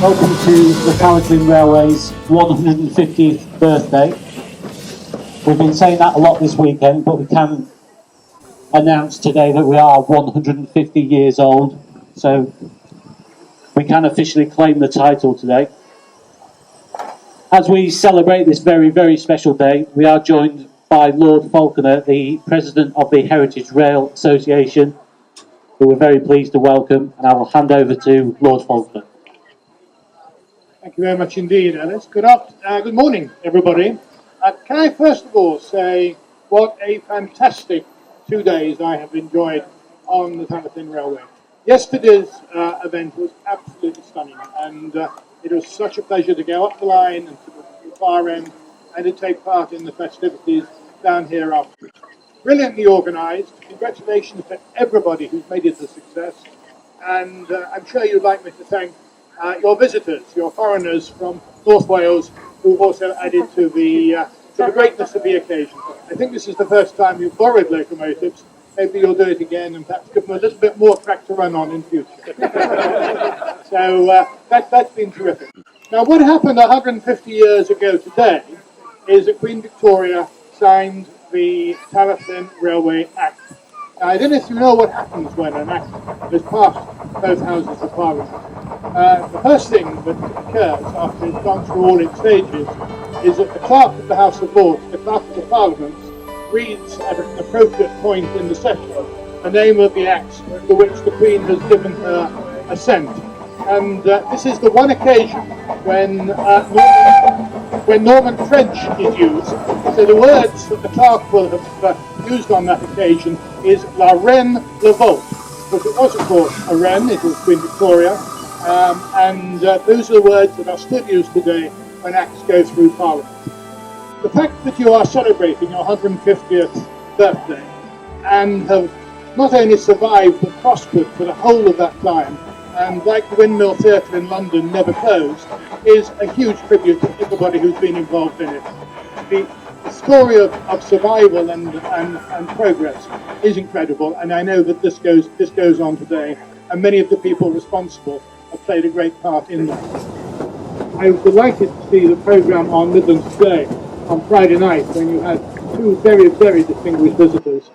Welcome to the Talyllyn Railway's 150th birthday. We've been saying that a lot this weekend, but we can announce today that we are 150 years old, so we can officially claim the title today. As we celebrate this very, very special day, we are joined by Lord Faulkner, the President of the Heritage Rail Association, who we're very pleased to welcome, and I will hand over to Lord Faulkner. Thank you very much indeed, Alice. Good morning, everybody. Can I first of all say what a fantastic 2 days I have enjoyed on the Talyllyn Railway. Yesterday's event was absolutely stunning, and it was such a pleasure to go up the line and to the far end and to take part in the festivities down here afterwards. Brilliantly organised. Congratulations to everybody who's made it a success, and I'm sure you'd like me to thank your visitors, your foreigners from North Wales, who also added to the greatness of the occasion. I think this is the first time you've borrowed locomotives. Maybe you'll do it again and perhaps give them a little bit more track to run on in future. So that's been terrific. Now, what happened 150 years ago today is that Queen Victoria signed the Talyllyn Railway Act. Now, I don't know if you know what happens when an act has passed both houses of Parliament. The first thing that occurs after it's gone through all its stages is that the Clerk of the House of Lords, the Clerk of the Parliament, reads at an appropriate point in the session the name of the acts to which the Queen has given her assent. And this is the one occasion when Norman French is used. So the words that the clerk will have used on that occasion is La Reine le Vault, because it was, of course, a reine, it was Queen Victoria, and those are the words that are still used today when acts go through Parliament. The fact that you are celebrating your 150th birthday and have not only survived but prospered for the whole of that time, and like the Windmill Theatre in London never closed, is a huge tribute to everybody who's been involved in it. The story of survival and progress is incredible, and I know that this goes on today, and many of the people responsible have played a great part in that. I was delighted to see the programme on Midlands Today on Friday night when you had two very, very distinguished visitors,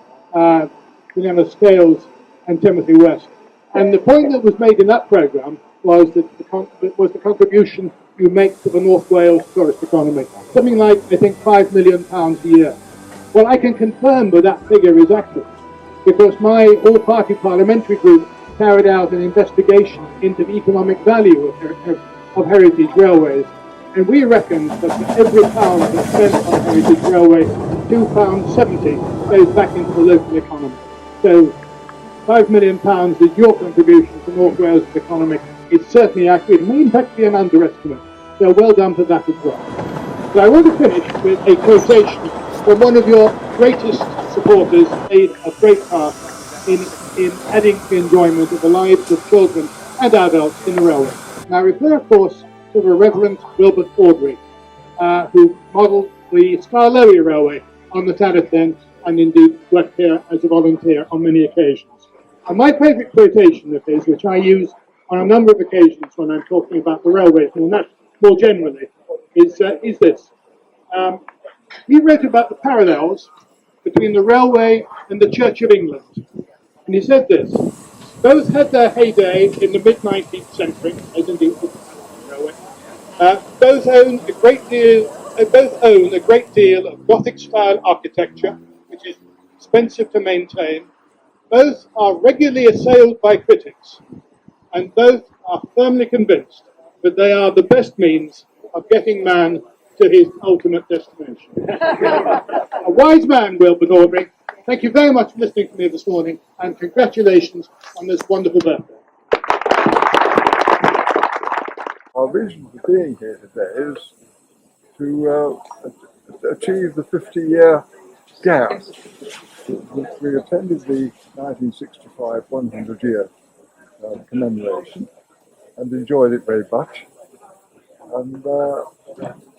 Juliana Scales and Timothy West. And the point that was made in that programme was that the contribution you make to the North Wales tourist economy. Something like, I think, £5 million a year. Well, I can confirm that that figure is accurate, because my all-party parliamentary group carried out an investigation into the economic value of heritage railways, and we reckon that for every pound that's spent on heritage railway, £2.70 goes back into the local economy. So £5 million is your contribution to North Wales' economy. It's certainly accurate. It may in fact be an underestimate. So well done for that as well. So I want to finish with a quotation from one of your greatest supporters, made a great part in adding to the enjoyment of the lives of children and adults in the railway. Now I refer, of course, to the Reverend Wilbert Audrey, who modelled the Scarlowy Railway on the Talyllyn and indeed worked here as a volunteer on many occasions. And my favourite quotation of his, which I use on a number of occasions when I'm talking about the railways more generally, is this. He wrote about the parallels between the railway and the Church of England. And he said this: both had their heyday in the mid-19th century, as indeed the railway. Both own a great deal of Gothic-style architecture, which is expensive to maintain. Both are regularly assailed by critics, and both are firmly convinced that they are the best means of getting man to his ultimate destination. A wise man, Wilbert Audrey. Thank you very much for listening to me this morning, and congratulations on this wonderful birthday. Our reason for being here today is to achieve the 50-year gap. We attended the 1965 100-year commemoration and enjoyed it very much. And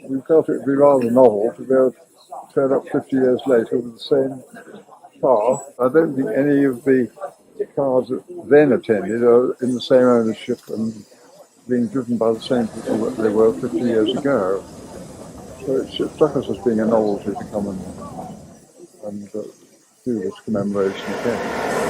we felt it would be rather novel to be able to turn up 50 years later with the same car. I don't think any of the cars that then attended are in the same ownership and being driven by the same people that they were 50 years ago. So it struck us as being a novelty to come and do this commemoration again.